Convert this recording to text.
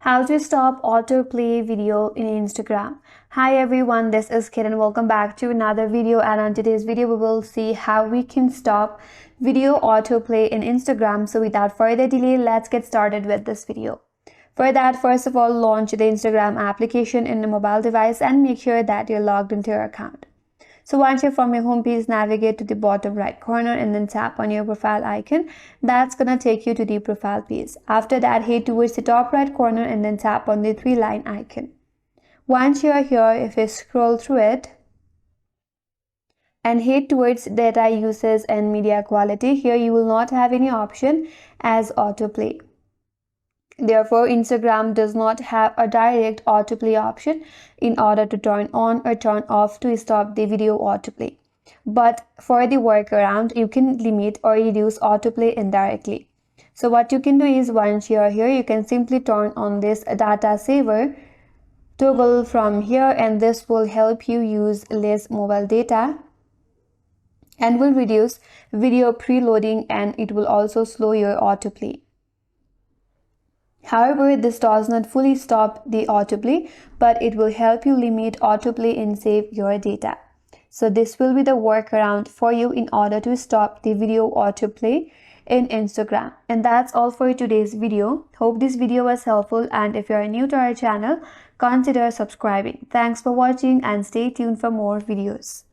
How to stop autoplay video in Instagram. Hi everyone, this is Kit and welcome back to another video, and on today's video we will see how we can stop video autoplay in Instagram. So without further delay, let's get started with this video. For that, first of all, launch the Instagram application in a mobile device and make sure that you're logged into your account. So once you're from your home page, navigate to the bottom right corner and then tap on your profile icon. That's gonna take you to the profile page. After that, head towards the top right corner and then tap on the three-line icon. Once you're here, if you scroll through it and head towards data usage and media quality, here you will not have any option as autoplay. Therefore, Instagram does not have a direct autoplay option in order to turn on or turn off to stop the video autoplay. But for the workaround, you can limit or reduce autoplay indirectly. So what you can do is, once you are here, you can simply turn on this data saver toggle from here, and this will help you use less mobile data and will reduce video preloading, and it will also slow your autoplay. However, this does not fully stop the autoplay, but it will help you limit autoplay and save your data. So this will be the workaround for you in order to stop the video autoplay in Instagram. And that's all for today's video. Hope this video was helpful, and if you are new to our channel, consider subscribing. Thanks for watching and stay tuned for more videos.